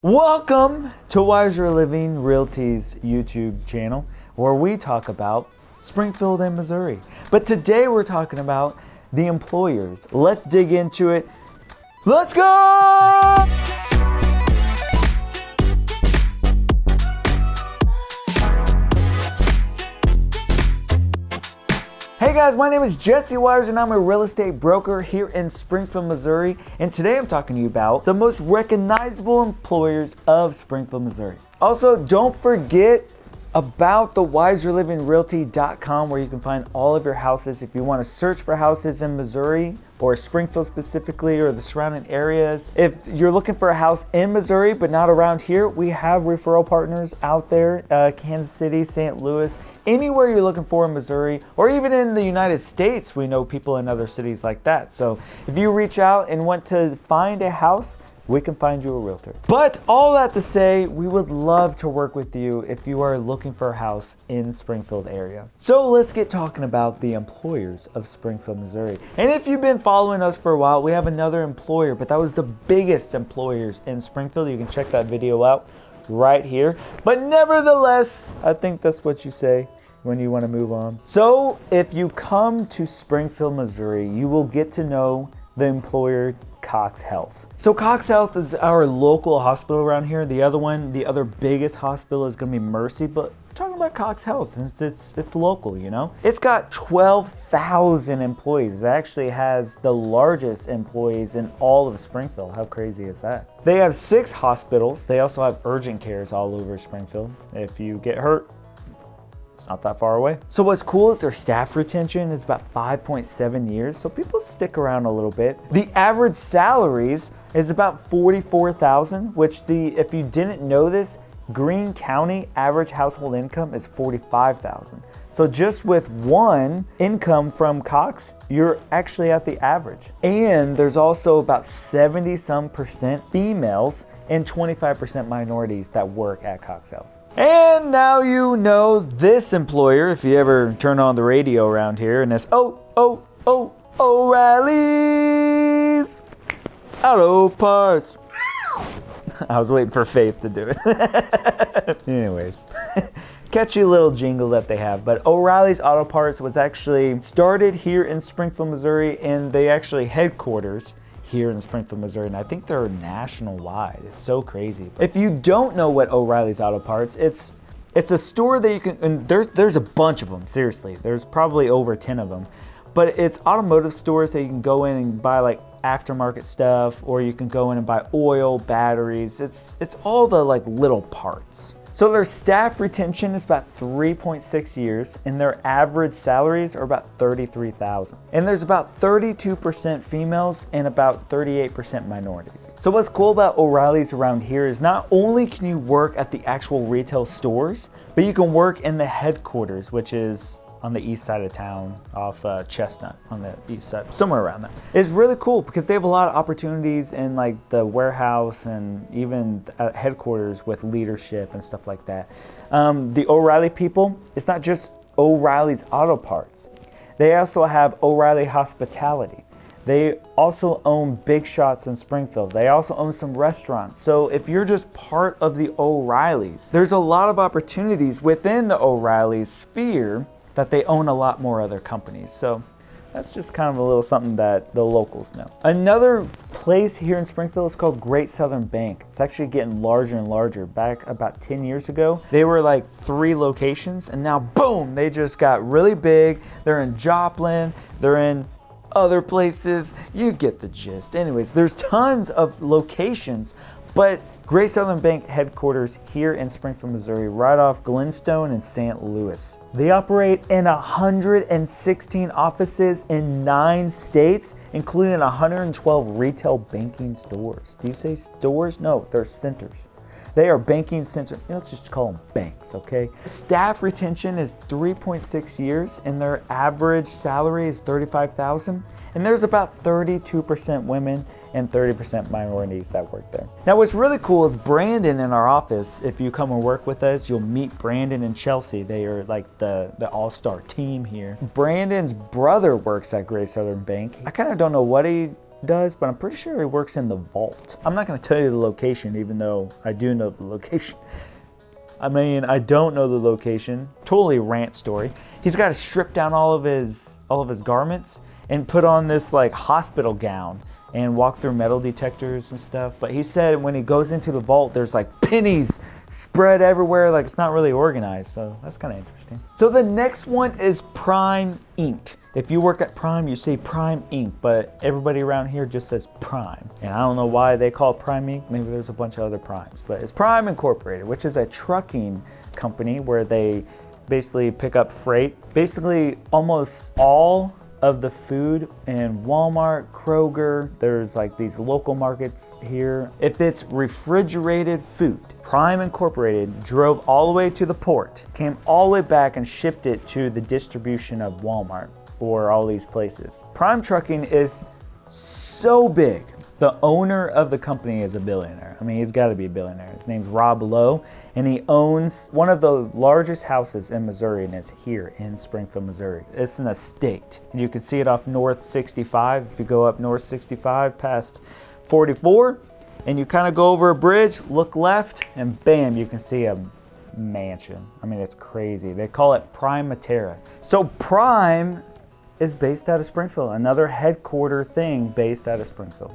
Welcome to Wiser Living Realty's YouTube channel, where we talk about Springfield and Missouri. But today we're talking about the employers. Let's dig into it. Let's go! Hey guys, my name is Jesse Wires and I'm a real estate broker here in Springfield, Missouri. And today I'm talking to you about the most recognizable employers of Springfield, Missouri. Also, don't forget about the wiserlivingrealty.com, where you can find all of your houses. If you want to search for houses in Missouri or Springfield specifically or the surrounding areas. If you're looking for a house in Missouri but not around here, we have referral partners out there, Kansas City, St. Louis, anywhere you're looking for in Missouri, or even in the United States, we know people in other cities like that. So if you reach out and want to find a house, we can find you a realtor. But all that to say, we would love to work with you if you are looking for a house in Springfield area. So let's get talking about the employers of Springfield, Missouri. And if you've been following us for a while, we have another employer, but that was the biggest employers in Springfield. You can check that video out right here. But nevertheless, I think that's what you say when you want to move on. So if you come to Springfield, Missouri, you will get to know the employer CoxHealth. So CoxHealth is our local hospital around here. The other biggest hospital is going to be Mercy, but we're talking about CoxHealth, and it's local, you know. It's got 12,000 employees. It actually has the largest employees in all of Springfield. How crazy is that? They have 6 hospitals. They also have urgent cares all over Springfield. If you get hurt, it's not that far away. So what's cool is their staff retention is about 5.7 years. So people stick around a little bit. The average salaries is about $44,000, which if you didn't know this, Greene County average household income is $45,000. So just with one income from Cox, you're actually at the average. And there's also about 70% females and 25% minorities that work at CoxHealth. And now you know this employer, if you ever turn on the radio around here, and it's O'Reilly's Auto Parts. I was waiting for Faith to do it. Anyways, catchy little jingle that they have. But O'Reilly's Auto Parts was actually started here in Springfield, Missouri, and they actually headquarters here in Springfield, Missouri, and I think they're national-wide. It's so crazy. If you don't know what O'Reilly's Auto Parts, it's a store that you can, and there's a bunch of them, seriously. There's probably over 10 of them. But it's automotive stores that you can go in and buy like aftermarket stuff, or you can go in and buy oil, batteries. It's all the like little parts. So their staff retention is about 3.6 years, and their average salaries are about $33,000. And there's about 32% females and about 38% minorities. So what's cool about O'Reilly's around here is not only can you work at the actual retail stores, but you can work in the headquarters, which is on the east side of town off Chestnut on the east side, somewhere around there. It's really cool because they have a lot of opportunities in like the warehouse and even at headquarters with leadership and stuff like that. The O'Reilly people, it's not just O'Reilly's Auto Parts. They also have O'Reilly Hospitality. They also own Big Shots in Springfield. They also own some restaurants. So if you're just part of the O'Reillys, there's a lot of opportunities within the O'Reilly's sphere that they own a lot more other companies. So that's just kind of a little something that the locals know. Another place here in Springfield is called Great Southern Bank. It's actually getting larger and larger. Back about 10 years ago, they were like 3 locations, and now boom, they just got really big. They're in Joplin, they're in other places. You get the gist. Anyways, there's tons of locations, but Great Southern Bank headquarters here in Springfield, Missouri, right off Glenstone and St. Louis. They operate in 116 offices in 9 states, including 112 retail banking stores. Do you say stores? No, they're centers. They are banking centers. Let's just call them banks, okay? Staff retention is 3.6 years, and their average salary is $35,000. And there's about 32% women and 30% minorities that work there. Now what's really cool is Brandon in our office. If you come and work with us, you'll meet Brandon and Chelsea. They are like the all-star team here. Brandon's brother works at Great Southern Bank. I kind of don't know what he does, but I'm pretty sure he works in the vault. I'm not going to tell you the location, even though I do know the location. I mean, I don't know the location. Totally rant story. He's got to strip down all of his garments and put on this like hospital gown and walk through metal detectors and stuff. But he said when he goes into the vault, there's like pennies spread everywhere, like it's not really organized. So that's kind of interesting. So the next one is Prime Inc. If you work at Prime, you say Prime Inc., but everybody around here just says Prime. And I don't know why they call it Prime Inc. Maybe there's a bunch of other Primes, but it's Prime Incorporated, which is a trucking company where they basically pick up freight. Basically, almost all of the food in Walmart, Kroger, there's like these local markets here. If it's refrigerated food, Prime Incorporated drove all the way to the port, came all the way back and shipped it to the distribution of Walmart or all these places. Prime Trucking is so big. The owner of the company is a billionaire. I mean, he's got to be a billionaire. His name's Rob Lowe, and he owns one of the largest houses in Missouri, and it's here in Springfield, Missouri. It's an estate, and you can see it off North 65. If you go up North 65 past 44, and you kind of go over a bridge, look left, and bam, you can see a mansion. I mean, it's crazy. They call it Prime Matera. So Prime is based out of Springfield, another headquarter thing based out of Springfield.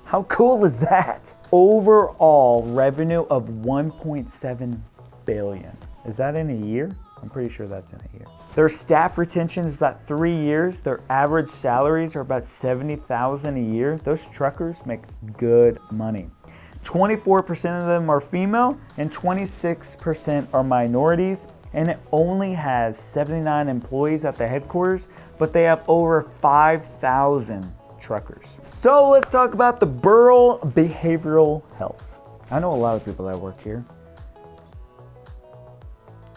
How cool is that? Overall revenue of $1.7 billion. Is that in a year? I'm pretty sure that's in a year. Their staff retention is about 3 years. Their average salaries are about $70,000 a year. Those truckers make good money. 24% of them are female and 26% are minorities. And it only has 79 employees at the headquarters, but they have over 5,000 truckers. So let's talk about the Burrell Behavioral Health. I know a lot of people that work here.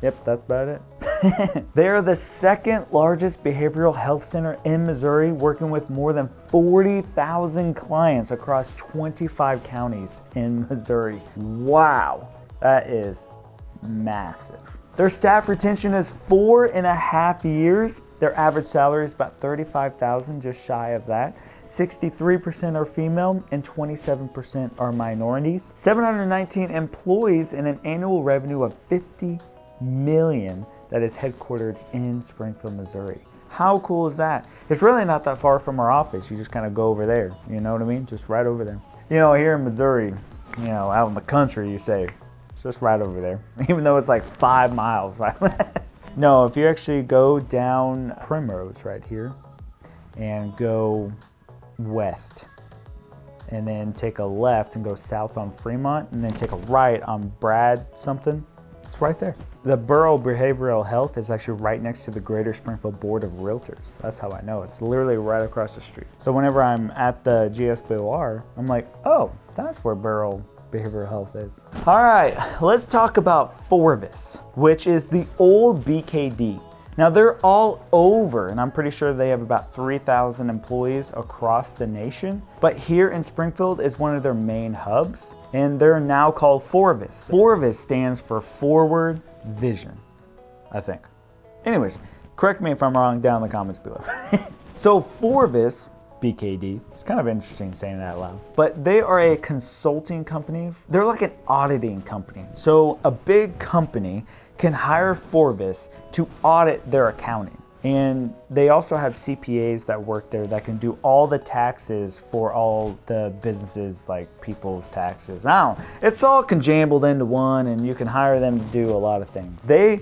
Yep, that's about it. They are the second largest behavioral health center in Missouri, working with more than 40,000 clients across 25 counties in Missouri. Wow, that is massive. Their staff retention is 4.5 years. Their average salary is about $35,000, just shy of that. 63% are female and 27% are minorities. 719 employees and an annual revenue of $50 million that is headquartered in Springfield, Missouri. How cool is that? It's really not that far from our office. You just kind of go over there. You know what I mean? Just right over there. You know, here in Missouri, you know, out in the country, you say, it's just right over there. Even though it's like 5 miles, right? No, if you actually go down Primrose right here and go west and then take a left and go south on Fremont and then take a right on Brad something, it's right there. The Burrell Behavioral Health is actually right next to the Greater Springfield Board of Realtors. That's how I know. It's literally right across the street. So whenever I'm at the GSBOR, I'm like, oh, that's where Burrell Behavioral Health is. All right, let's talk about Forvis, which is the old BKD. Now they're all over, and I'm pretty sure they have about 3,000 employees across the nation. But here in Springfield is one of their main hubs, and they're now called Forvis. Forvis stands for Forward Vision, I think. Anyways, correct me if I'm wrong down in the comments below. So Forvis, BKD, it's kind of interesting saying that out loud, but they are a consulting company. They're like an auditing company. So a big company can hire Forvis to audit their accounting. And they also have CPAs that work there that can do all the taxes for all the businesses, like people's taxes. Now, it's all conjambled into one, and you can hire them to do a lot of things. They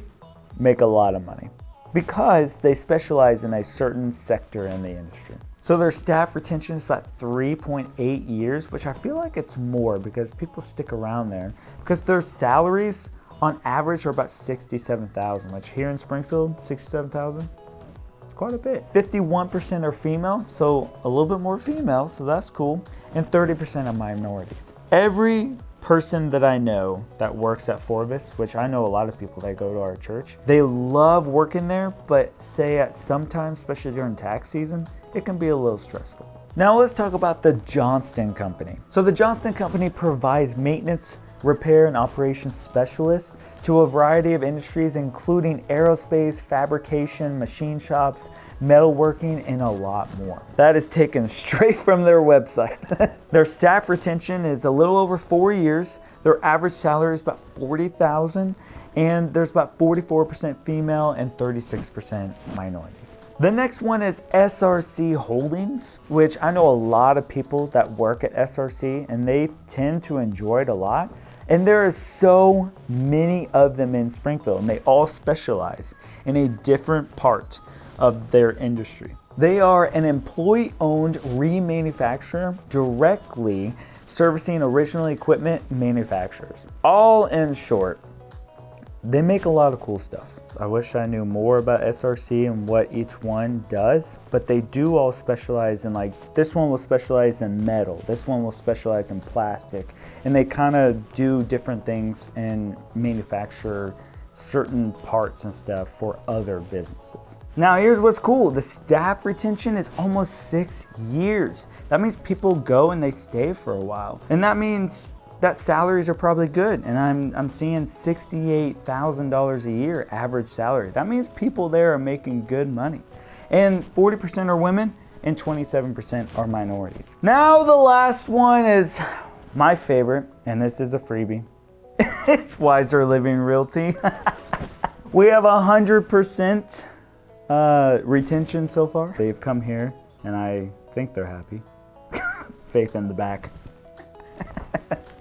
make a lot of money because they specialize in a certain sector in the industry. So their staff retention is about 3.8 years, which I feel like it's more because people stick around there because their salaries on average are about $67,000, which here in Springfield, $67,000, quite a bit. 51% are female, so a little bit more female, so that's cool, and 30% are minorities. Every person that I know that works at Forvis, which I know a lot of people that go to our church, they love working there, but say at sometimes, especially during tax season, it can be a little stressful. Now let's talk about the Johnston Company. So the Johnston Company provides maintenance repair and operations specialist to a variety of industries, including aerospace, fabrication, machine shops, metalworking, and a lot more. That is taken straight from their website. Their staff retention is a little over 4 years. Their average salary is about $40,000, and there's about 44% female and 36% minorities. The next one is SRC Holdings, which I know a lot of people that work at SRC, and they tend to enjoy it a lot. And there are so many of them in Springfield, and they all specialize in a different part of their industry. They are an employee-owned remanufacturer directly servicing original equipment manufacturers. All in short, they make a lot of cool stuff. I wish I knew more about SRC and what each one does, but they do all specialize in, like, this one will specialize in metal, this one will specialize in plastic, and they kind of do different things and manufacture certain parts and stuff for other businesses. Now here's what's cool. The staff retention is almost 6 years. That means people go and they stay for a while. And that means that salaries are probably good. And I'm seeing $68,000 a year average salary. That means people there are making good money. And 40% are women and 27% are minorities. Now the last one is my favorite, and this is a freebie. It's Wiser Living Realty. We have 100% retention so far. They've come here and I think they're happy. Faith in the back.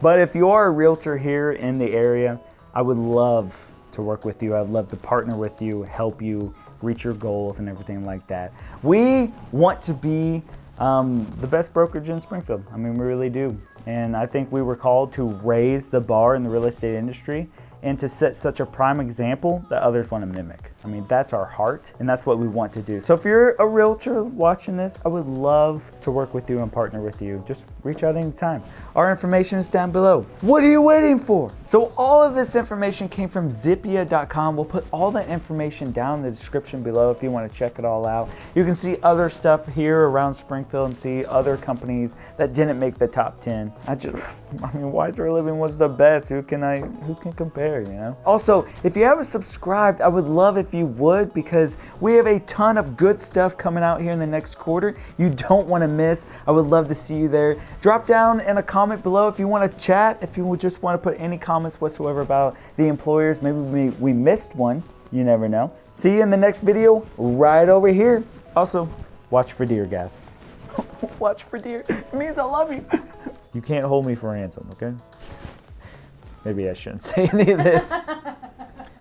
But if you are a realtor here in the area, I would love to work with you. I'd love to partner with you, help you reach your goals and everything like that. We want to be the best brokerage in Springfield. I mean, we really do. And I think we were called to raise the bar in the real estate industry and to set such a prime example that others want to mimic. I mean, that's our heart, and that's what we want to do. So if you're a realtor watching this, I would love to work with you and partner with you. Just reach out anytime. Our information is down below. What are you waiting for? So all of this information came from Zippia.com. We'll put all that information down in the description below if you want to check it all out. You can see other stuff here around Springfield and see other companies that didn't make the top 10. I mean, Wiser Living was the best. Who can compare, you know? Also, if you haven't subscribed, I would love if you would, because we have a ton of good stuff coming out here in the next quarter you don't want to miss. I would love to see you there. Drop down in a comment below if you want to chat, if you just want to put any comments whatsoever about the employers. Maybe we missed one. You never know. See you in the next video right over here. Also, watch for deer, guys. Watch for deer. It means I love you. You can't hold me for ransom, okay? Maybe I shouldn't say any of this.